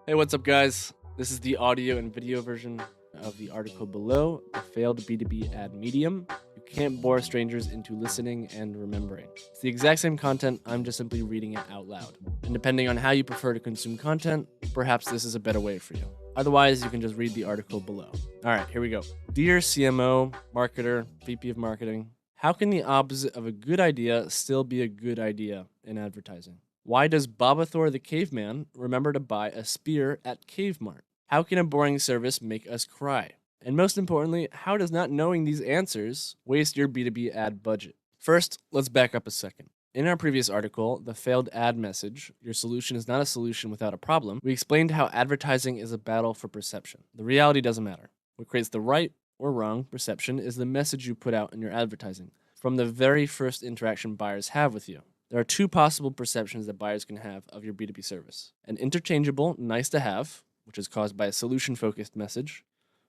Hey, what's up, guys? This is the audio and video version of the article below, The Failed B2B Ad Medium. You can't bore strangers into listening and remembering. It's the exact same content, I'm just simply reading it out loud. And depending on how you prefer to consume content, perhaps this is a better way for you. Otherwise, you can just read the article below. All right, here we go. Dear CMO, marketer, VP of marketing, how can the opposite of a good idea still be a good idea in advertising? Why does Bobathor the caveman remember to buy a spear at Cave Mart? How can a boring service make us cry? And most importantly, how does not knowing these answers waste your B2B ad budget? First, let's back up a second. In our previous article, The Failed Ad Message, Your Solution is Not a Solution Without a Problem, we explained how advertising is a battle for perception. The reality doesn't matter. What creates the right or wrong perception is the message you put out in your advertising from the very first interaction buyers have with you. There are two possible perceptions that buyers can have of your B2B service: an interchangeable, nice to have, which is caused by a solution focused message,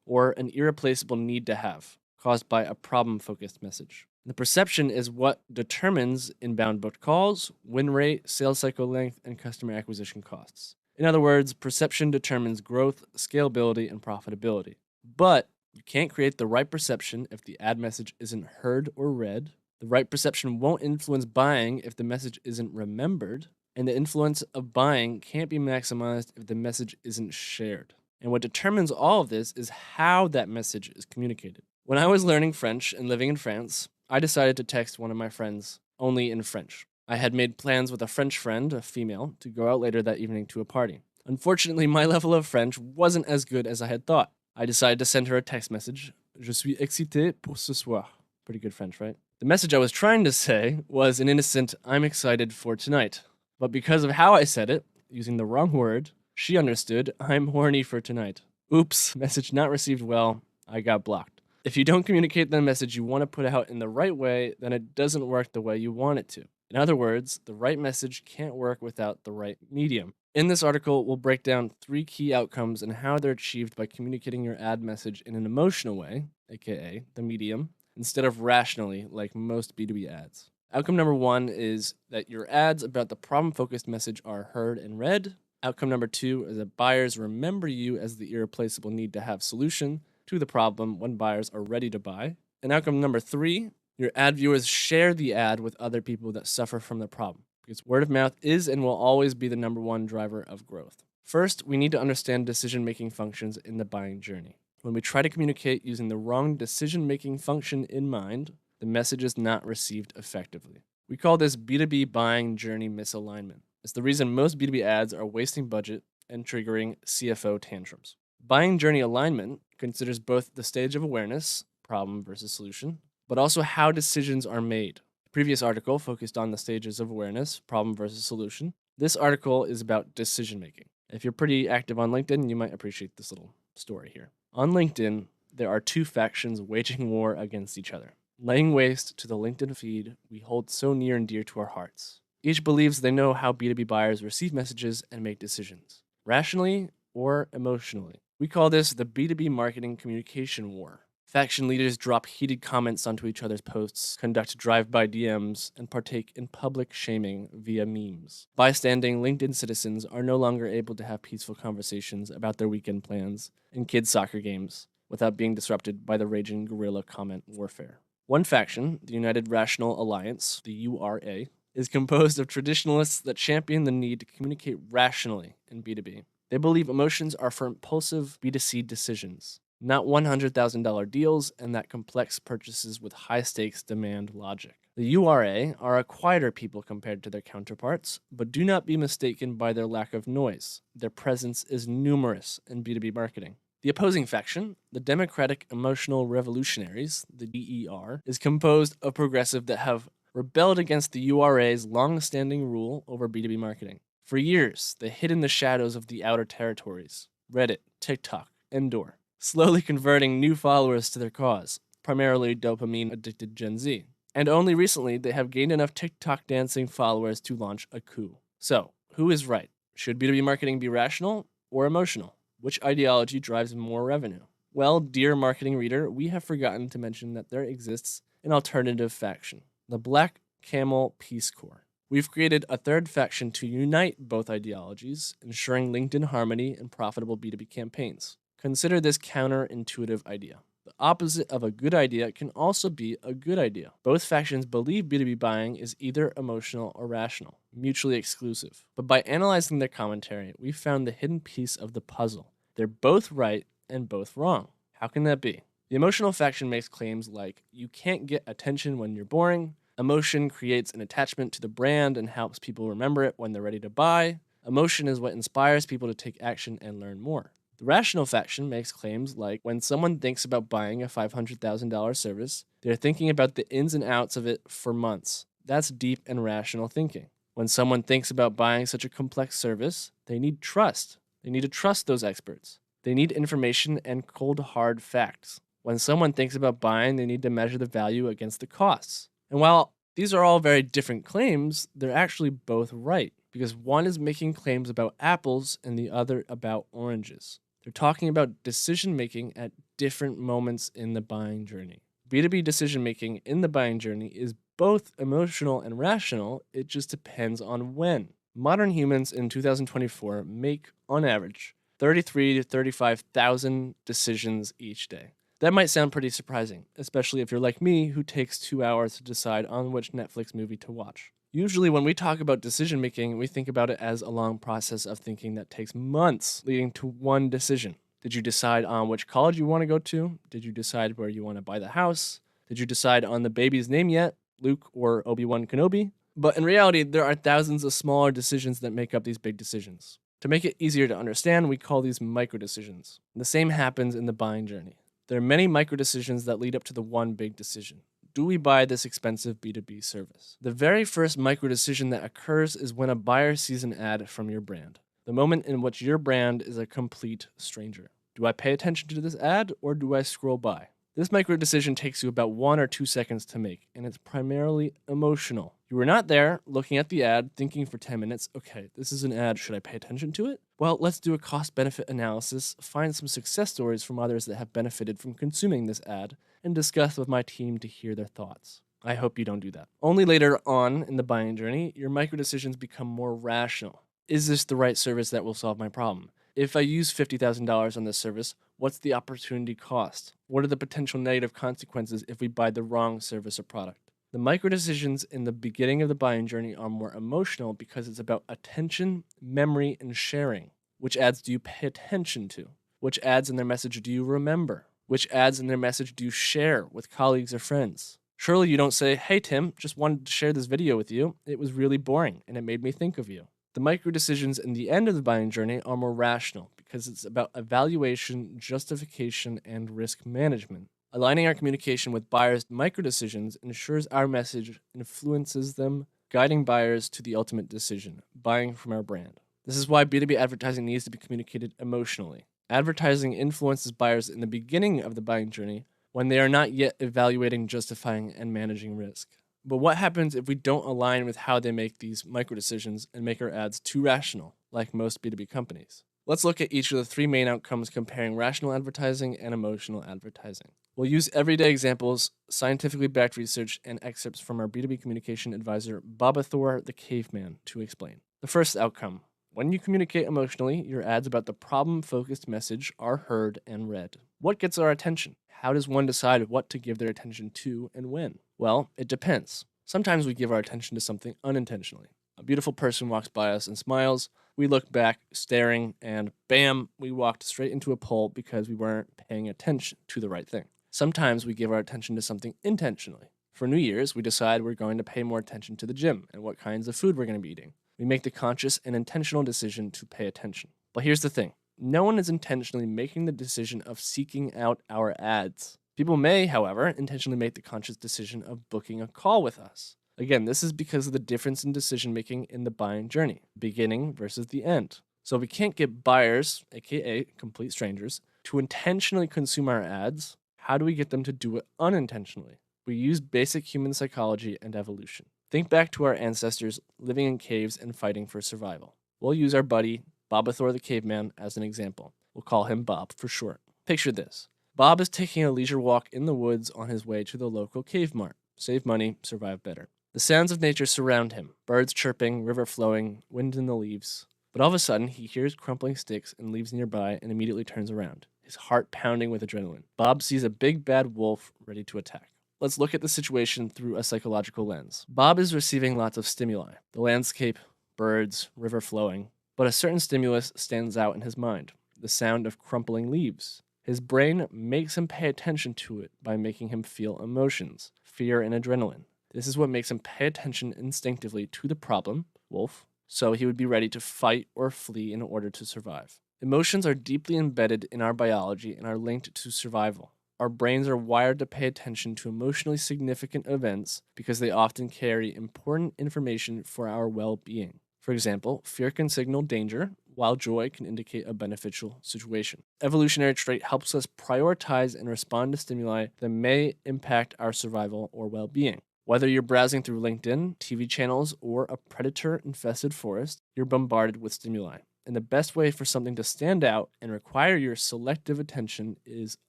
or an irreplaceable need to have, caused by a problem focused message. The perception is what determines inbound booked calls, win rate, sales cycle length, and customer acquisition costs. In other words, perception determines growth, scalability, and profitability. But you can't create the right perception if the ad message isn't heard or read. The right perception won't influence buying if the message isn't remembered, and the influence of buying can't be maximized if the message isn't shared. And what determines all of this is how that message is communicated. When I was learning French and living in France, I decided to text one of my friends only in French. I had made plans with a French friend, a female, to go out later that evening to a party. Unfortunately, my level of French wasn't as good as I had thought. I decided to send her a text message. Je suis excité pour ce soir. Pretty good French, right? The message I was trying to say was an innocent, I'm excited for tonight. But because of how I said it, using the wrong word, she understood, I'm horny for tonight. Oops, message not received well, I got blocked. If you don't communicate the message you want to put out in the right way, then it doesn't work the way you want it to. In other words, the right message can't work without the right medium. In this article, we'll break down 3 key outcomes and how they're achieved by communicating your ad message in an emotional way, aka the medium, instead of rationally, like most B2B ads. Outcome number 1 is that your ads about the problem-focused message are heard and read. Outcome number 2 is that buyers remember you as the irreplaceable need-to-have solution to the problem when buyers are ready to buy. And outcome number 3, your ad viewers share the ad with other people that suffer from the problem, because word of mouth is and will always be the number 1 driver of growth. First, we need to understand decision-making functions in the buying journey. When we try to communicate using the wrong decision-making function in mind, the message is not received effectively. We call this B2B buying journey misalignment. It's the reason most B2B ads are wasting budget and triggering CFO tantrums. Buying journey alignment considers both the stage of awareness, problem versus solution, but also how decisions are made. The previous article focused on the stages of awareness, problem versus solution. This article is about decision making. If you're pretty active on LinkedIn, you might appreciate this little story here. On LinkedIn, there are 2 factions waging war against each other, laying waste to the LinkedIn feed we hold so near and dear to our hearts. Each believes they know how B2B buyers receive messages and make decisions, rationally or emotionally. We call this the B2B marketing communication war. Faction leaders drop heated comments onto each other's posts, conduct drive-by DMs, and partake in public shaming via memes. Bystanding LinkedIn citizens are no longer able to have peaceful conversations about their weekend plans and kids' soccer games without being disrupted by the raging guerrilla comment warfare. One faction, the United Rational Alliance, the URA, is composed of traditionalists that champion the need to communicate rationally in B2B. They believe emotions are for impulsive B2C decisions, not $100,000 deals and that complex purchases with high-stakes demand logic. The URA are a quieter people compared to their counterparts, but do not be mistaken by their lack of noise. Their presence is numerous in B2B marketing. The opposing faction, the Democratic Emotional Revolutionaries, the DER, is composed of progressives that have rebelled against the URA's long-standing rule over B2B marketing. For years, they hid in the shadows of the outer territories, Reddit, TikTok, Endor, slowly converting new followers to their cause, primarily dopamine-addicted Gen Z. And only recently, they have gained enough TikTok dancing followers to launch a coup. So, who is right? Should B2B marketing be rational or emotional? Which ideology drives more revenue? Well, dear marketing reader, we have forgotten to mention that there exists an alternative faction, the Black Camel Peace Corps. We've created a third faction to unite both ideologies, ensuring LinkedIn harmony and profitable B2B campaigns. Consider this counterintuitive idea. The opposite of a good idea can also be a good idea. Both factions believe B2B buying is either emotional or rational, mutually exclusive. But by analyzing their commentary, we found the hidden piece of the puzzle. They're both right and both wrong. How can that be? The emotional faction makes claims like, you can't get attention when you're boring. Emotion creates an attachment to the brand and helps people remember it when they're ready to buy. Emotion is what inspires people to take action and learn more. The rational faction makes claims like, when someone thinks about buying a $500,000 service, they're thinking about the ins and outs of it for months. That's deep and rational thinking. When someone thinks about buying such a complex service, they need trust. They need to trust those experts. They need information and cold, hard facts. When someone thinks about buying, they need to measure the value against the costs. And while these are all very different claims, they're actually both right, because one is making claims about apples and the other about oranges. They're talking about decision making at different moments in the buying journey. B2B decision making in the buying journey is both emotional and rational, it just depends on when. Modern humans in 2024 make, on average, 33 to 35,000 decisions each day. That might sound pretty surprising, especially if you're like me, who takes 2 hours to decide on which Netflix movie to watch. Usually, when we talk about decision making, we think about it as a long process of thinking that takes months, leading to one decision. Did you decide on which college you want to go to? Did you decide where you want to buy the house? Did you decide on the baby's name yet? Luke or Obi-Wan Kenobi? But in reality, there are thousands of smaller decisions that make up these big decisions. To make it easier to understand, we call these micro decisions. The same happens in the buying journey. There are many micro decisions that lead up to the one big decision. Do we buy this expensive B2B service? The very first micro decision that occurs is when a buyer sees an ad from your brand, the moment in which your brand is a complete stranger. Do I pay attention to this ad or do I scroll by? This micro decision takes you about 1 or 2 seconds to make, and it's primarily emotional. You were not there looking at the ad thinking for 10 minutes, okay, this is an ad, should I pay attention to it? Well, let's do a cost-benefit analysis, find some success stories from others that have benefited from consuming this ad, and discuss with my team to hear their thoughts. I hope you don't do that. Only later on in the buying journey, your micro decisions become more rational. Is this the right service that will solve my problem? If I use $50,000 on this service, what's the opportunity cost? What are the potential negative consequences if we buy the wrong service or product? The micro decisions in the beginning of the buying journey are more emotional because it's about attention, memory, and sharing. Which ads do you pay attention to? Which ads in their message do you remember? Which ads in their message do you share with colleagues or friends? Surely you don't say, hey Tim, just wanted to share this video with you. It was really boring and it made me think of you. The micro decisions in the end of the buying journey are more rational because it's about evaluation, justification, and risk management. Aligning our communication with buyers' micro decisions ensures our message influences them, guiding buyers to the ultimate decision, buying from our brand. This is why B2B advertising needs to be communicated emotionally. Advertising influences buyers in the beginning of the buying journey when they are not yet evaluating, justifying, and managing risk. But what happens if we don't align with how they make these micro decisions and make our ads too rational, like most B2B companies? Let's look at each of the 3 main outcomes comparing rational advertising and emotional advertising. We'll use everyday examples, scientifically backed research, and excerpts from our B2B communication advisor, Bobathor the Caveman, to explain. The first outcome. When you communicate emotionally, your ads about the problem-focused message are heard and read. What gets our attention? How does one decide what to give their attention to and when? Well, it depends. Sometimes we give our attention to something unintentionally. A beautiful person walks by us and smiles. We look back, staring, and bam, we walked straight into a pole because we weren't paying attention to the right thing. Sometimes we give our attention to something intentionally. For New Year's, we decide we're going to pay more attention to the gym and what kinds of food we're going to be eating. We make the conscious and intentional decision to pay attention. But here's the thing. No one is intentionally making the decision of seeking out our ads. People may, however, intentionally make the conscious decision of booking a call with us. Again, this is because of the difference in decision making in the buying journey, beginning versus the end. So we can't get buyers, aka complete strangers, to intentionally consume our ads. How do we get them to do it unintentionally? We use basic human psychology and evolution. Think back to our ancestors living in caves and fighting for survival. We'll use our buddy, Bobathor the Caveman, as an example. We'll call him Bob for short. Picture this. Bob is taking a leisure walk in the woods on his way to the local cave mart. Save money, survive better. The sounds of nature surround him, birds chirping, river flowing, wind in the leaves. But all of a sudden, he hears crumpling sticks and leaves nearby and immediately turns around, his heart pounding with adrenaline. Bob sees a big bad wolf ready to attack. Let's look at the situation through a psychological lens. Bob is receiving lots of stimuli: the landscape, birds, river flowing. But a certain stimulus stands out in his mind: the sound of crumpling leaves. His brain makes him pay attention to it by making him feel emotions, fear and adrenaline. This is what makes him pay attention instinctively to the problem, wolf, so he would be ready to fight or flee in order to survive. Emotions are deeply embedded in our biology and are linked to survival. Our brains are wired to pay attention to emotionally significant events because they often carry important information for our well-being. For example, fear can signal danger, while joy can indicate a beneficial situation. Evolutionary trait helps us prioritize and respond to stimuli that may impact our survival or well-being. Whether you're browsing through LinkedIn, TV channels, or a predator-infested forest, you're bombarded with stimuli. And the best way for something to stand out and require your selective attention is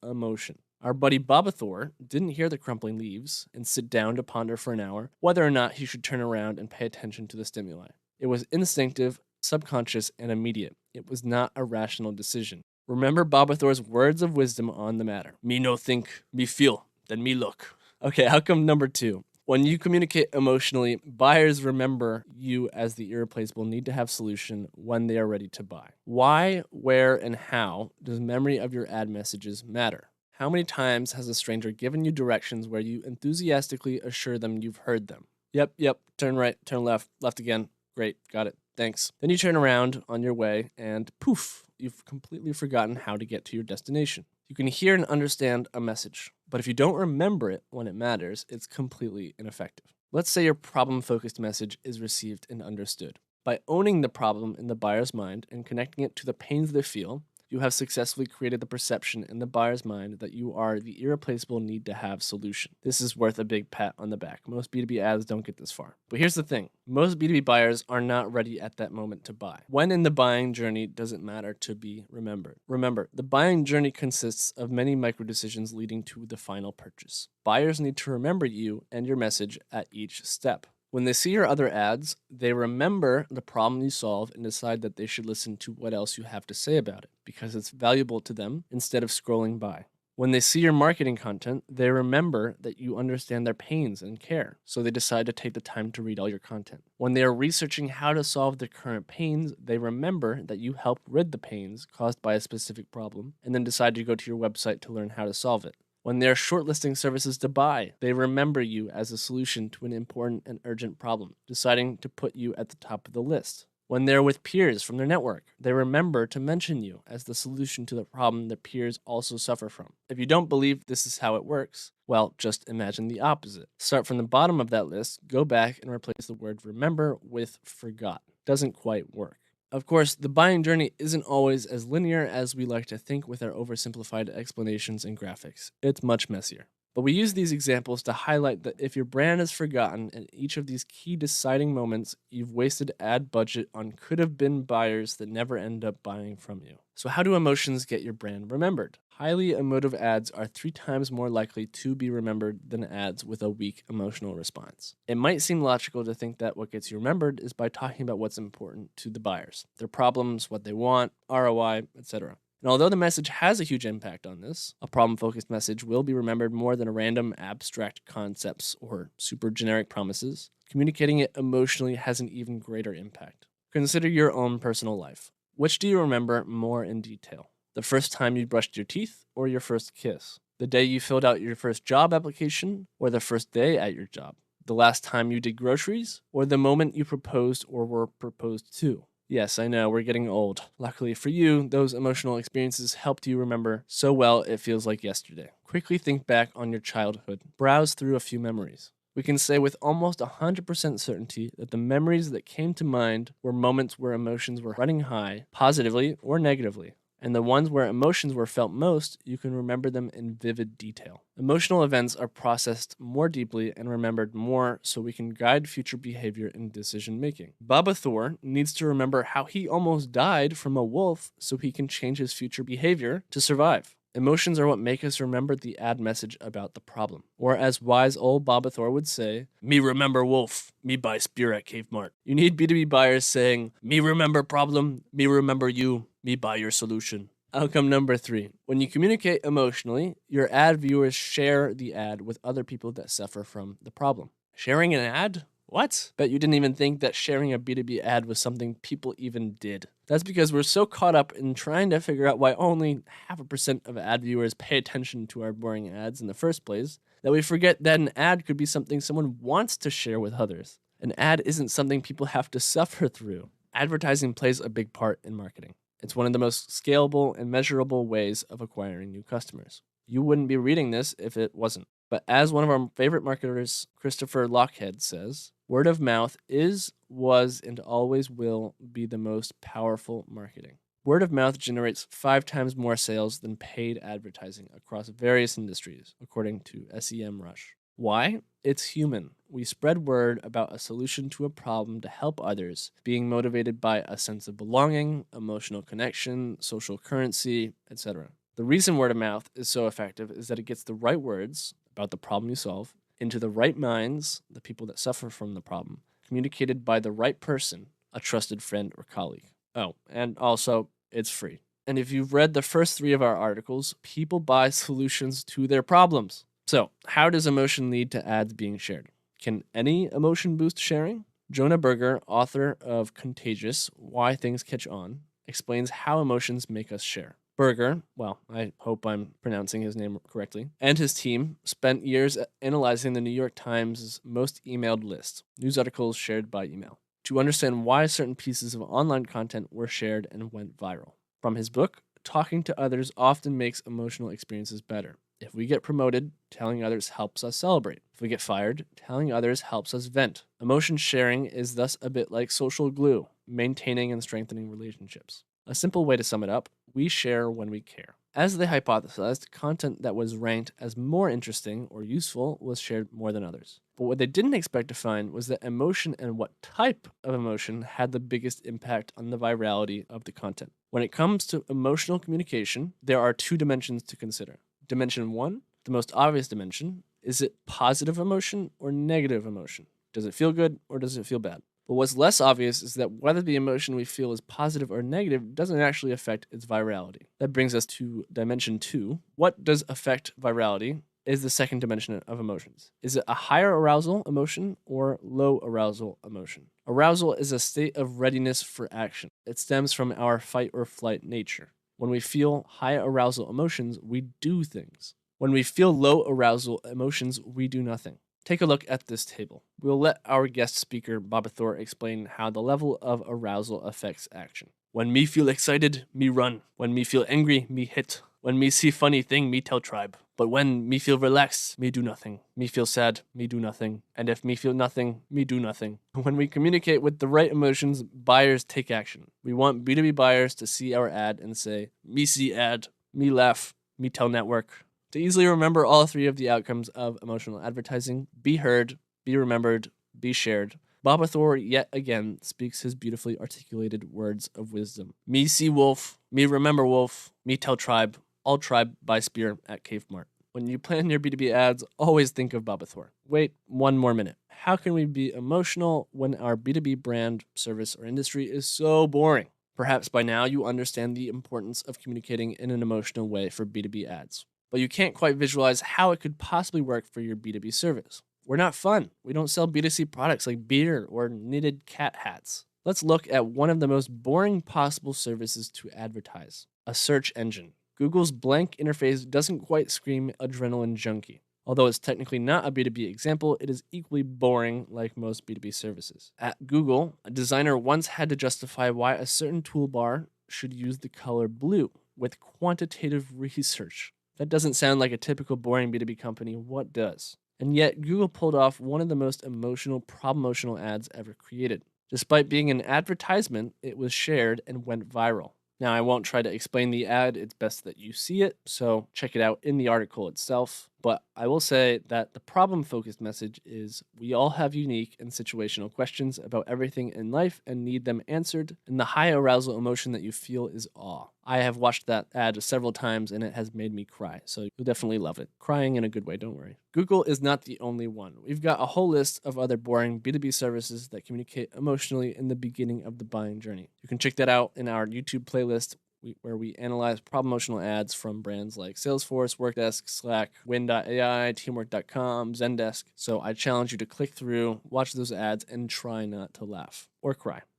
emotion. Our buddy Bobathor didn't hear the crumpling leaves and sit down to ponder for an hour whether or not he should turn around and pay attention to the stimuli. It was instinctive, subconscious, and immediate. It was not a rational decision. Remember Bobathor's words of wisdom on the matter: "Me no think, me feel, then me look." Okay, outcome number 2. When you communicate emotionally, buyers remember you as the irreplaceable need-to-have solution when they are ready to buy. Why, where, and how does memory of your ad messages matter? How many times has a stranger given you directions where you enthusiastically assure them you've heard them? Yep, turn right, turn left, left again. Great, got it, thanks. Then you turn around on your way and poof, you've completely forgotten how to get to your destination. You can hear and understand a message, but if you don't remember it when it matters, it's completely ineffective. Let's say your problem-focused message is received and understood. By owning the problem in the buyer's mind and connecting it to the pains they feel, you have successfully created the perception in the buyer's mind that you are the irreplaceable need-to-have solution. This is worth a big pat on the back. Most B2B ads don't get this far. But here's the thing: most B2B buyers are not ready at that moment to buy. When in the buying journey does it matter to be remembered? Remember, the buying journey consists of many micro-decisions leading to the final purchase. Buyers need to remember you and your message at each step. When they see your other ads, they remember the problem you solve and decide that they should listen to what else you have to say about it, because it's valuable to them instead of scrolling by. When they see your marketing content, they remember that you understand their pains and care, so they decide to take the time to read all your content. When they are researching how to solve their current pains, they remember that you help rid the pains caused by a specific problem, and then decide to go to your website to learn how to solve it. When they're shortlisting services to buy, they remember you as a solution to an important and urgent problem, deciding to put you at the top of the list. When they're with peers from their network, they remember to mention you as the solution to the problem their peers also suffer from. If you don't believe this is how it works, well, just imagine the opposite. Start from the bottom of that list, go back and replace the word remember with forgot. Doesn't quite work. Of course, the buying journey isn't always as linear as we like to think with our oversimplified explanations and graphics. It's much messier. But we use these examples to highlight that if your brand is forgotten at each of these key deciding moments, you've wasted ad budget on could-have-been buyers that never end up buying from you. So how do emotions get your brand remembered? Highly emotive ads are 3 times more likely to be remembered than ads with a weak emotional response. It might seem logical to think that what gets you remembered is by talking about what's important to the buyers, their problems, what they want, ROI, etc. And although the message has a huge impact on this, a problem-focused message will be remembered more than a random abstract concepts or super generic promises. Communicating it emotionally has an even greater impact. Consider your own personal life. Which do you remember more in detail? The first time you brushed your teeth or your first kiss? The day you filled out your first job application or the first day at your job? The last time you did groceries or the moment you proposed or were proposed to? Yes, I know, we're getting old. Luckily for you, those emotional experiences helped you remember so well it feels like yesterday. Quickly think back on your childhood. Browse through a few memories. We can say with almost 100% certainty that the memories that came to mind were moments where emotions were running high, positively or negatively. And the ones where emotions were felt most, you can remember them in vivid detail. Emotional events are processed more deeply and remembered more so we can guide future behavior and decision making. Bobathor needs to remember how he almost died from a wolf so he can change his future behavior to survive. Emotions are what make us remember the ad message about the problem. Or as wise old Baba Thor would say, me remember wolf, me buy spear at Cave Mart. You need B2B buyers saying, me remember problem, me remember you, me buy your solution. Outcome number 3. When you communicate emotionally, your ad viewers share the ad with other people that suffer from the problem. Sharing an ad? What? Bet you didn't even think that sharing a B2B ad was something people even did. That's because we're so caught up in trying to figure out why only 0.5% of ad viewers pay attention to our boring ads in the first place, that we forget that an ad could be something someone wants to share with others. An ad isn't something people have to suffer through. Advertising plays a big part in marketing. It's one of the most scalable and measurable ways of acquiring new customers. You wouldn't be reading this if it wasn't. But as one of our favorite marketers, Christopher Lochhead, says, word of mouth is, was, and always will be the most powerful marketing. Word of mouth generates 5 times more sales than paid advertising across various industries, according to SEMrush. Why? It's human. We spread word about a solution to a problem to help others, being motivated by a sense of belonging, emotional connection, social currency, etc. The reason word of mouth is so effective is that it gets the right words about the problem you solve into the right minds, the people that suffer from the problem, communicated by the right person, a trusted friend or colleague. Oh, and also, it's free. And if you've read the first 3 of our articles, people buy solutions to their problems. So, how does emotion lead to ads being shared? Can any emotion boost sharing? Jonah Berger, author of Contagious: Why Things Catch On, explains how emotions make us share. Berger, well, I hope I'm pronouncing his name correctly, and his team spent years analyzing the New York Times' most emailed list, news articles shared by email, to understand why certain pieces of online content were shared and went viral. From his book, talking to others often makes emotional experiences better. If we get promoted, telling others helps us celebrate. If we get fired, telling others helps us vent. Emotion sharing is thus a bit like social glue, maintaining and strengthening relationships. A simple way to sum it up, we share when we care. As they hypothesized, content that was ranked as more interesting or useful was shared more than others. But what they didn't expect to find was that emotion and what type of emotion had the biggest impact on the virality of the content. When it comes to emotional communication, there are 2 dimensions to consider. Dimension 1, the most obvious dimension, is it positive emotion or negative emotion? Does it feel good or does it feel bad? But what's less obvious is that whether the emotion we feel is positive or negative doesn't actually affect its virality. That brings us to dimension 2. What does affect virality is the second dimension of emotions. Is it a higher arousal emotion or low arousal emotion? Arousal is a state of readiness for action. It stems from our fight or flight nature. When we feel high arousal emotions, we do things. When we feel low arousal emotions, we do nothing. Take a look at this table. We'll let our guest speaker, Baba Thor, explain how the level of arousal affects action. When me feel excited, me run. When me feel angry, me hit. When me see funny thing, me tell tribe. But when me feel relaxed, me do nothing. Me feel sad, me do nothing. And if me feel nothing, me do nothing. When we communicate with the right emotions, buyers take action. We want B2B buyers to see our ad and say, me see ad, me laugh, me tell network. To easily remember all 3 of the outcomes of emotional advertising, be heard, be remembered, be shared, Baba Thor yet again speaks his beautifully articulated words of wisdom. Me see wolf, me remember wolf, me tell tribe, all tribe buy spear at Cave Mart. When you plan your B2B ads, always think of Baba Thor. Wait 1 more minute. How can we be emotional when our B2B brand, service, or industry is so boring? Perhaps by now you understand the importance of communicating in an emotional way for B2B ads. But you can't quite visualize how it could possibly work for your B2B service. We're not fun. We don't sell B2C products like beer or knitted cat hats. Let's look at one of the most boring possible services to advertise: a search engine. Google's blank interface doesn't quite scream adrenaline junkie. Although it's technically not a B2B example, it is equally boring like most B2B services. At Google, a designer once had to justify why a certain toolbar should use the color blue with quantitative research. That doesn't sound like a typical boring B2B company. What does? And yet, Google pulled off one of the most emotional, promotional ads ever created. Despite being an advertisement, it was shared and went viral. Now, I won't try to explain the ad. It's best that you see it, so check it out in the article itself. But I will say that the problem-focused message is we all have unique and situational questions about everything in life and need them answered, and the high arousal emotion that you feel is awe. I have watched that ad several times and it has made me cry. So you'll definitely love it. Crying in a good way, don't worry. Google is not the only one. We've got a whole list of other boring B2B services that communicate emotionally in the beginning of the buying journey. You can check that out in our YouTube playlist where we analyze promotional ads from brands like Salesforce, Workdesk, Slack, Win.ai, Teamwork.com, Zendesk. So I challenge you to click through, watch those ads, and try not to laugh or cry.